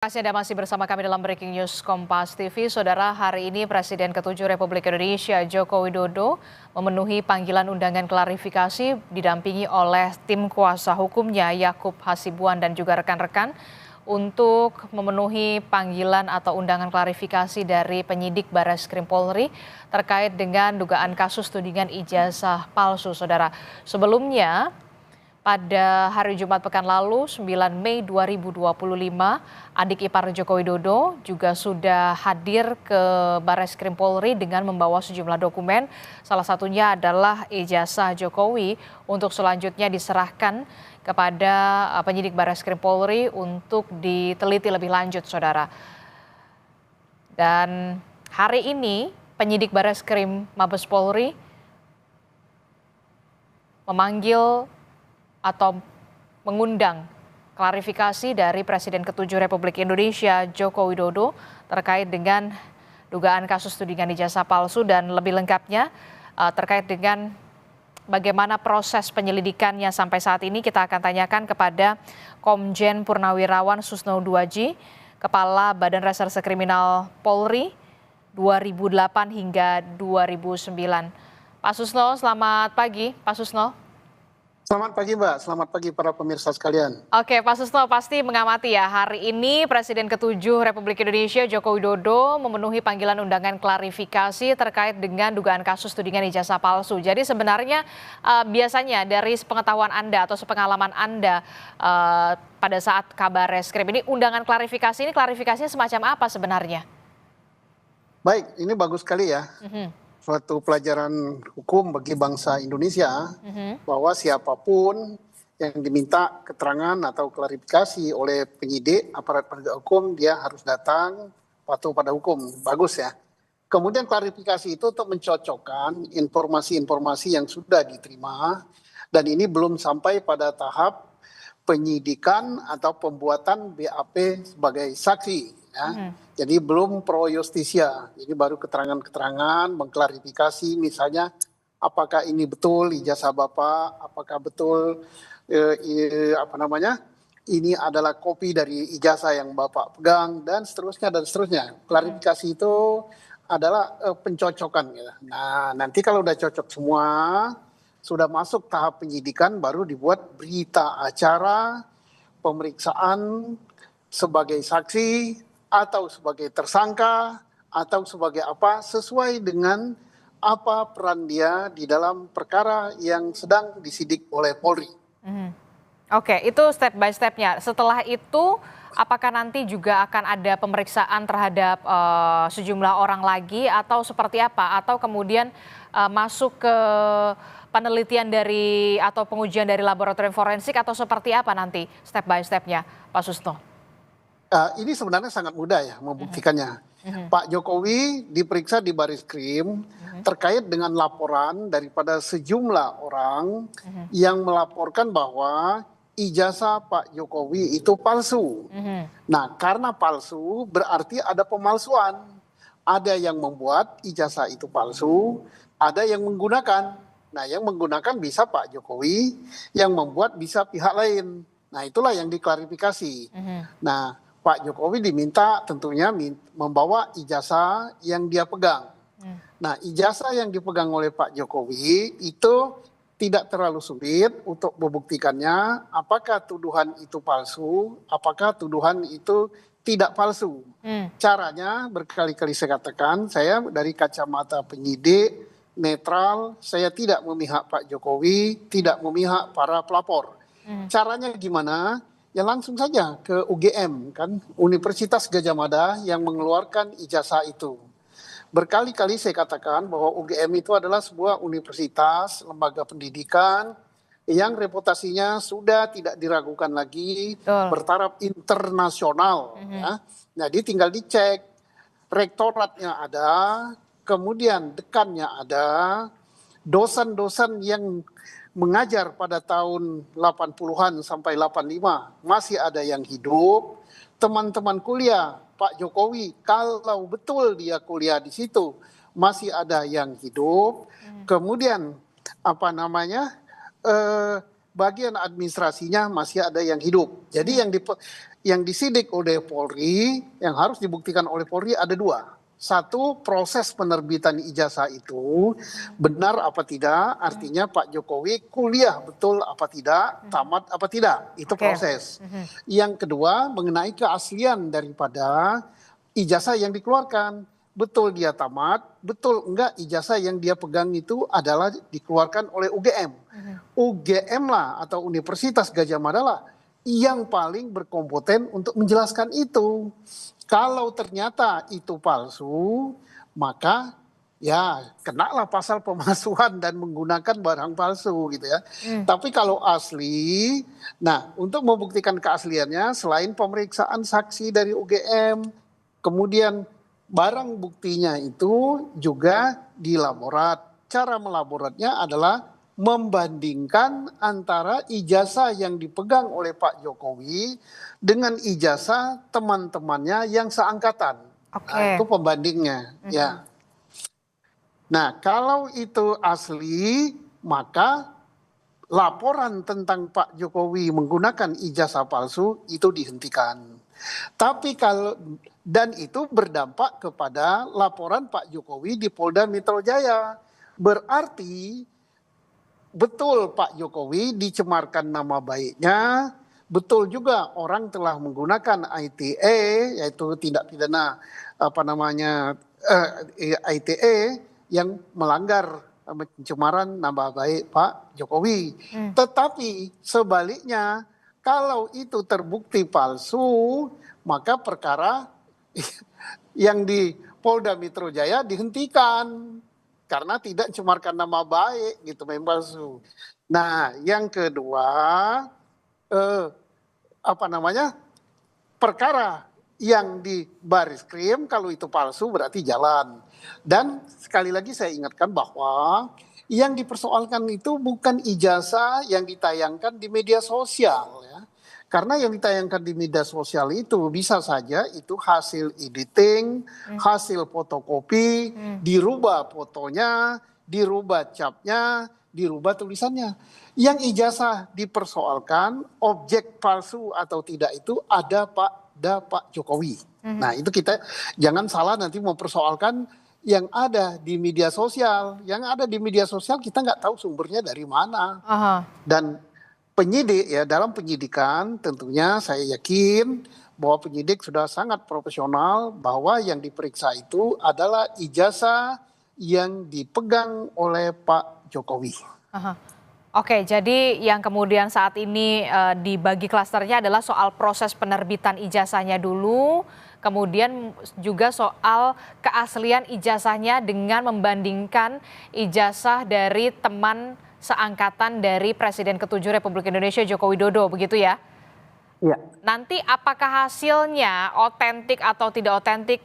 Kasih Anda masih bersama kami dalam Breaking News Kompas TV. Saudara, hari ini Presiden ke-7 Republik Indonesia Joko Widodo memenuhi panggilan undangan klarifikasi didampingi oleh tim kuasa hukumnya Yakub Hasibuan dan juga rekan-rekan untuk memenuhi panggilan atau undangan klarifikasi dari penyidik Barreskrim Polri terkait dengan dugaan kasus tudingan ijazah palsu, Saudara. Sebelumnya, pada hari Jumat pekan lalu, 9 Mei 2025, adik ipar Joko Widodo juga sudah hadir ke Barreskrim Polri dengan membawa sejumlah dokumen. Salah satunya adalah ijazah Jokowi untuk selanjutnya diserahkan kepada penyidik Barreskrim Polri untuk diteliti lebih lanjut, Saudara. Dan hari ini penyidik Barreskrim Mabes Polri memanggil atau mengundang klarifikasi dari Presiden ke-7 Republik Indonesia Joko Widodo terkait dengan dugaan kasus tudingan ijazah palsu, dan lebih lengkapnya terkait dengan bagaimana proses penyelidikannya sampai saat ini kita akan tanyakan kepada Komjen Purnawirawan Susno Duaji, Kepala Badan Reserse Kriminal Polri 2008 hingga 2009. Pak Susno, selamat pagi. Pak Susno. Selamat pagi Mbak, selamat pagi para pemirsa sekalian. Oke, Pak Susno pasti mengamati ya, hari ini Presiden ke-7 Republik Indonesia Joko Widodo memenuhi panggilan undangan klarifikasi terkait dengan dugaan kasus tudingan ijazah palsu. Jadi sebenarnya biasanya dari sepengetahuan Anda atau sepengalaman Anda pada saat kabar reskrim ini, undangan klarifikasi ini klarifikasinya semacam apa sebenarnya? Baik, ini bagus sekali ya. Suatu pelajaran hukum bagi bangsa Indonesia bahwa siapapun yang diminta keterangan atau klarifikasi oleh penyidik aparat penegak hukum, dia harus datang patuh pada hukum. Bagus ya. Kemudian klarifikasi itu untuk mencocokkan informasi-informasi yang sudah diterima, dan ini belum sampai pada tahap penyidikan atau pembuatan BAP sebagai saksi. Ya. Jadi belum pro justisia, ini baru keterangan-keterangan mengklarifikasi, misalnya apakah ini betul ijazah Bapak, apakah betul ini adalah kopi dari ijazah yang Bapak pegang, dan seterusnya dan seterusnya. Klarifikasi itu adalah pencocokan. Ya. Nah, nanti kalau udah cocok semua, sudah masuk tahap penyidikan, baru dibuat berita acara pemeriksaan sebagai saksi atau sebagai tersangka atau sebagai apa, sesuai dengan apa peran dia di dalam perkara yang sedang disidik oleh Polri. Oke, itu step by stepnya. Setelah itu apakah nanti juga akan ada pemeriksaan terhadap sejumlah orang lagi atau seperti apa? Atau kemudian masuk ke penelitian dari atau pengujian dari laboratorium forensik, atau seperti apa nanti step by stepnya, Pak Susno? Ini sebenarnya sangat mudah ya membuktikannya. Pak Jokowi diperiksa di Barreskrim terkait dengan laporan daripada sejumlah orang yang melaporkan bahwa ijazah Pak Jokowi itu palsu. Nah, karena palsu berarti ada pemalsuan. Ada yang membuat ijazah itu palsu, ada yang menggunakan. Nah, yang menggunakan bisa Pak Jokowi, yang membuat bisa pihak lain. Nah, itulah yang diklarifikasi. Nah, Pak Jokowi diminta tentunya membawa ijazah yang dia pegang. Nah, ijazah yang dipegang oleh Pak Jokowi itu tidak terlalu sulit untuk membuktikannya apakah tuduhan itu palsu, apakah tuduhan itu tidak palsu. Caranya berkali-kali saya katakan, saya dari kacamata penyidik, netral, saya tidak memihak Pak Jokowi, tidak memihak para pelapor. Caranya gimana? Ya langsung saja ke UGM, kan, Universitas Gadjah Mada yang mengeluarkan ijazah itu. Berkali-kali saya katakan bahwa UGM itu adalah sebuah universitas, lembaga pendidikan yang reputasinya sudah tidak diragukan lagi, bertaraf internasional. Ya. Jadi tinggal dicek, rektoratnya ada, kemudian dekannya ada, dosen-dosen yang mengajar pada tahun 80-an sampai 85 masih ada yang hidup. Teman-teman kuliah Pak Jokowi, kalau betul dia kuliah di situ, masih ada yang hidup. Kemudian bagian administrasinya masih ada yang hidup. Jadi yang disidik oleh Polri, yang harus dibuktikan oleh Polri ada dua. Satu, proses penerbitan ijazah itu benar apa tidak, artinya Pak Jokowi kuliah betul apa tidak, tamat apa tidak, itu Oke. proses. Yang kedua, mengenai keaslian daripada ijazah yang dikeluarkan. Betul dia tamat, betul enggak ijazah yang dia pegang itu adalah dikeluarkan oleh UGM. UGM lah atau Universitas Gadjah Mada lah yang paling berkompeten untuk menjelaskan itu. Kalau ternyata itu palsu, maka ya kenalah pasal pemalsuan dan menggunakan barang palsu gitu ya. Tapi kalau asli, nah untuk membuktikan keasliannya selain pemeriksaan saksi dari UGM, kemudian barang buktinya itu juga dilaborat. Cara melaboratnya adalah membandingkan antara ijazah yang dipegang oleh Pak Jokowi dengan ijazah teman-temannya yang seangkatan. Nah, itu pembandingnya. Ya. Nah, kalau itu asli, maka laporan tentang Pak Jokowi menggunakan ijazah palsu itu dihentikan. Tapi kalau dan itu berdampak kepada laporan Pak Jokowi di Polda Metro Jaya. Berarti betul Pak Jokowi dicemarkan nama baiknya, betul juga orang telah menggunakan ITE yaitu tindak pidana ITE yang melanggar pencemaran nama baik Pak Jokowi. Tetapi sebaliknya kalau itu terbukti palsu, maka perkara yang di Polda Metro Jaya dihentikan karena tidak mencemarkan nama baik gitu, memang palsu. Nah, yang kedua perkara yang di Bariskrim kalau itu palsu berarti jalan. Dan sekali lagi saya ingatkan bahwa yang dipersoalkan itu bukan ijazah yang ditayangkan di media sosial ya. Karena yang ditayangkan di media sosial itu bisa saja itu hasil editing, hasil fotokopi, dirubah fotonya, dirubah capnya, dirubah tulisannya. Yang ijazah dipersoalkan, objek palsu atau tidak itu ada Pak Jokowi. Nah itu kita jangan salah nanti mempersoalkan yang ada di media sosial. Yang ada di media sosial kita nggak tahu sumbernya dari mana. Dan penyidik ya dalam penyidikan tentunya saya yakin bahwa penyidik sudah sangat profesional bahwa yang diperiksa itu adalah ijazah yang dipegang oleh Pak Jokowi. Oke, jadi yang kemudian saat ini dibagi klasternya adalah soal proses penerbitan ijazahnya dulu, kemudian juga soal keaslian ijazahnya dengan membandingkan ijazah dari teman seangkatan dari Presiden ke-7 Republik Indonesia Joko Widodo, begitu ya? Iya. Nanti apakah hasilnya otentik atau tidak otentik,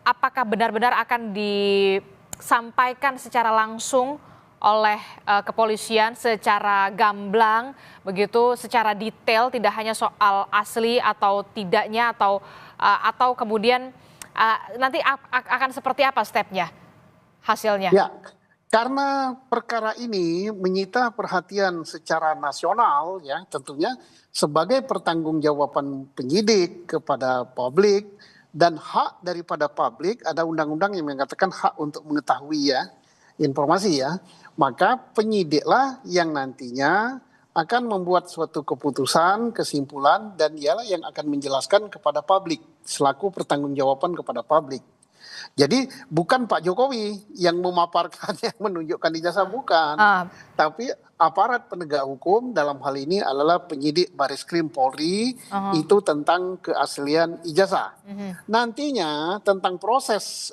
apakah benar-benar akan disampaikan secara langsung oleh kepolisian secara gamblang, begitu secara detail, tidak hanya soal asli atau tidaknya atau kemudian nanti akan seperti apa stepnya, hasilnya? Ya, karena perkara ini menyita perhatian secara nasional ya, tentunya sebagai pertanggungjawaban penyidik kepada publik dan hak daripada publik, ada undang-undang yang mengatakan hak untuk mengetahui ya informasi ya. Maka penyidiklah yang nantinya akan membuat suatu keputusan, kesimpulan, dan dialah yang akan menjelaskan kepada publik, selaku pertanggungjawaban kepada publik. Jadi bukan Pak Jokowi yang memaparkan, yang menunjukkan ijazah, bukan. Tapi aparat penegak hukum dalam hal ini adalah penyidik Bariskrim Polri, itu tentang keaslian ijazah. Nantinya tentang proses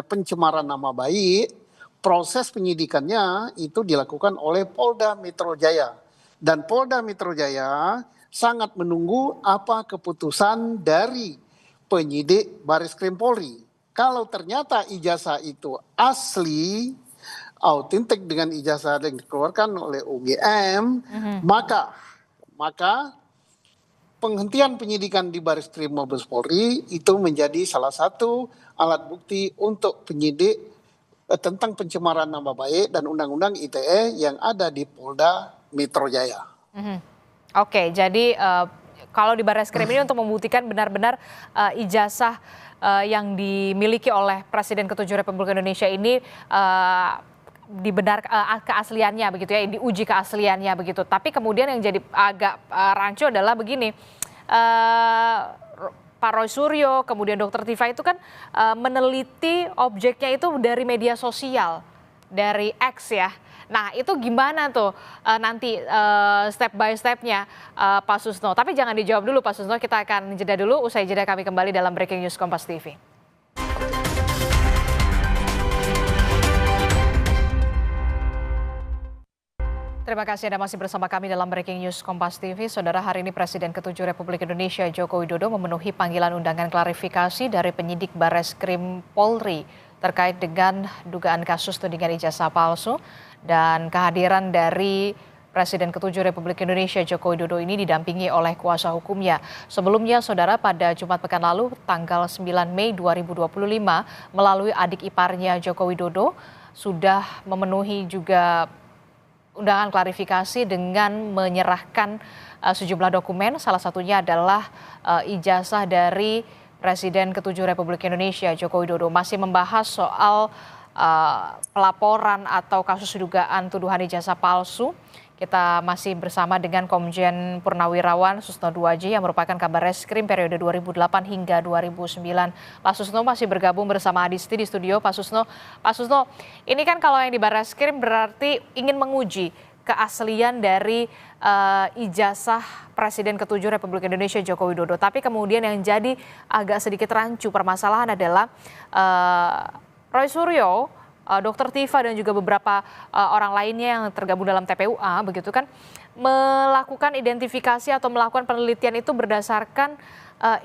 pencemaran nama baik, proses penyidikannya itu dilakukan oleh Polda Metro Jaya. Dan Polda Metro Jaya sangat menunggu apa keputusan dari penyidik Bariskrim Polri. Kalau ternyata ijazah itu asli, autentik dengan ijazah yang dikeluarkan oleh UGM, maka penghentian penyidikan di Bariskrim Mabes Polri itu menjadi salah satu alat bukti untuk penyidik tentang pencemaran nama baik dan Undang-Undang ITE yang ada di Polda Metro Jaya. Oke, jadi kalau di Barreskrim ini untuk membuktikan benar-benar ijazah yang dimiliki oleh Presiden ke-7 Republik Indonesia ini keasliannya begitu ya, diuji keasliannya begitu. Tapi kemudian yang jadi agak rancu adalah begini, Pak Roy Suryo, kemudian Dr. Tifa itu kan meneliti objeknya itu dari media sosial, dari X ya. Nah itu gimana tuh nanti step by stepnya Pak Susno. Tapi jangan dijawab dulu Pak Susno, kita akan jeda dulu. Usai jeda kami kembali dalam Breaking News Kompas TV. Terima kasih Anda masih bersama kami dalam Breaking News Kompas TV. Saudara, hari ini Presiden ke-7 Republik Indonesia Joko Widodo memenuhi panggilan undangan klarifikasi dari penyidik Barreskrim Polri terkait dengan dugaan kasus tudingan ijazah palsu, dan kehadiran dari Presiden ke-7 Republik Indonesia Joko Widodo ini didampingi oleh kuasa hukumnya. Sebelumnya, Saudara, pada Jumat pekan lalu tanggal 9 Mei 2025 melalui adik iparnya Joko Widodo sudah memenuhi juga undangan klarifikasi dengan menyerahkan sejumlah dokumen, salah satunya adalah ijazah dari Presiden ke-7 Republik Indonesia Joko Widodo. Masih membahas soal pelaporan atau kasus dugaan tuduhan ijazah palsu. Kita masih bersama dengan Komjen Purnawirawan Susno Duaji yang merupakan Kabarreskrim periode 2008 hingga 2009. Pak Susno masih bergabung bersama Adisti di studio. Pak Susno, ini kan kalau yang di Barreskrim berarti ingin menguji keaslian dari ijazah Presiden ke-7 Republik Indonesia Joko Widodo. Tapi kemudian yang jadi agak sedikit rancu permasalahan adalah Roy Suryo, Dr. Tifa dan juga beberapa orang lainnya yang tergabung dalam TPUA begitu kan melakukan identifikasi atau melakukan penelitian itu berdasarkan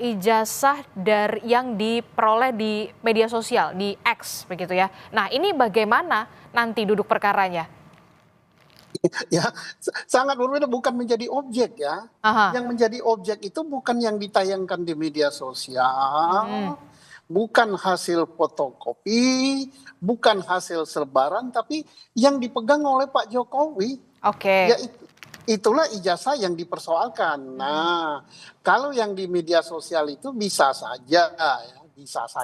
ijazah dari yang diperoleh di media sosial di X begitu ya. Nah, ini bagaimana nanti duduk perkaranya? Ya, sangat berbeda, bukan menjadi objek ya. Yang menjadi objek itu bukan yang ditayangkan di media sosial. Bukan hasil fotokopi, bukan hasil selebaran, tapi yang dipegang oleh Pak Jokowi. Oke. Ya, itulah ijazah yang dipersoalkan. Nah, kalau yang di media sosial itu bisa saja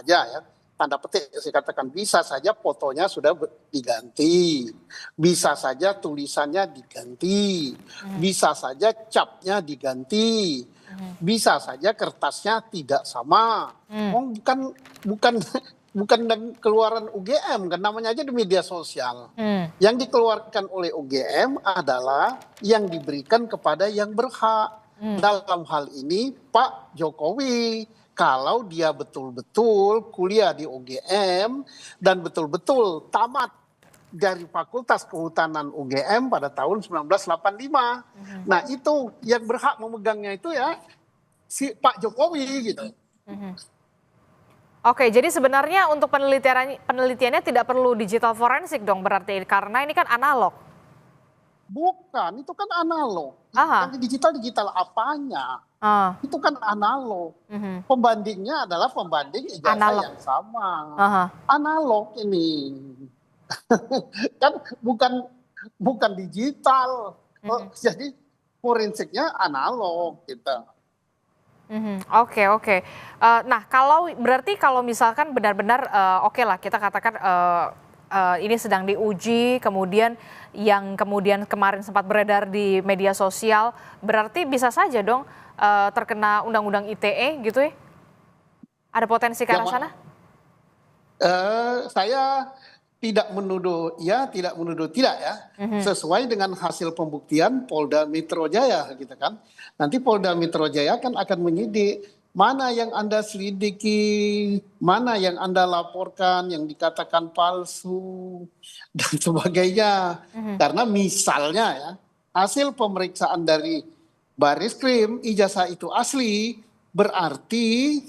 ya, tanda petik saya katakan, bisa saja fotonya sudah diganti, bisa saja tulisannya diganti, bisa saja capnya diganti. Bisa saja kertasnya tidak sama. Bukan dan keluaran UGM kan, namanya aja di media sosial. Yang dikeluarkan oleh UGM adalah yang diberikan kepada yang berhak. Dalam hal ini Pak Jokowi, kalau dia betul-betul kuliah di UGM dan betul-betul tamat dari Fakultas Kehutanan UGM pada tahun 1985. Nah, itu yang berhak memegangnya itu ya si Pak Jokowi gitu. Oke, jadi sebenarnya untuk penelitiannya tidak perlu digital forensik dong berarti, karena ini kan analog. Bukan, itu kan analog. Yang digital apanya? Itu kan analog. Pembandingnya adalah pembanding ijazah yang sama. Analog ini. Kan bukan digital. Jadi forensiknya analog gitu. Oke. Nah, kalau misalkan benar-benar oke lah kita katakan ini sedang diuji, kemudian yang kemudian kemarin sempat beredar di media sosial, berarti bisa saja dong terkena undang-undang ITE gitu ya? Ada potensi ke arah sana? Saya tidak menuduh ya, tidak menuduh tidak ya. Sesuai dengan hasil pembuktian Polda Metro Jaya gitu kan. Nanti Polda Metro Jaya kan akan menyidik mana yang Anda selidiki, mana yang Anda laporkan yang dikatakan palsu dan sebagainya. Karena misalnya ya, hasil pemeriksaan dari Barreskrim ijazah itu asli, berarti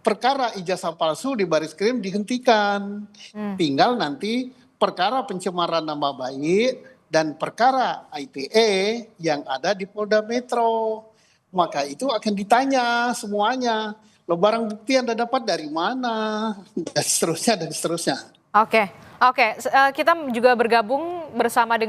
perkara ijazah palsu di Barreskrim dihentikan. Tinggal nanti perkara pencemaran nama baik dan perkara ITE yang ada di Polda Metro. Maka itu akan ditanya semuanya. Lo barang bukti Anda dapat dari mana? Dan seterusnya. Oke. Kita juga bergabung bersama dengan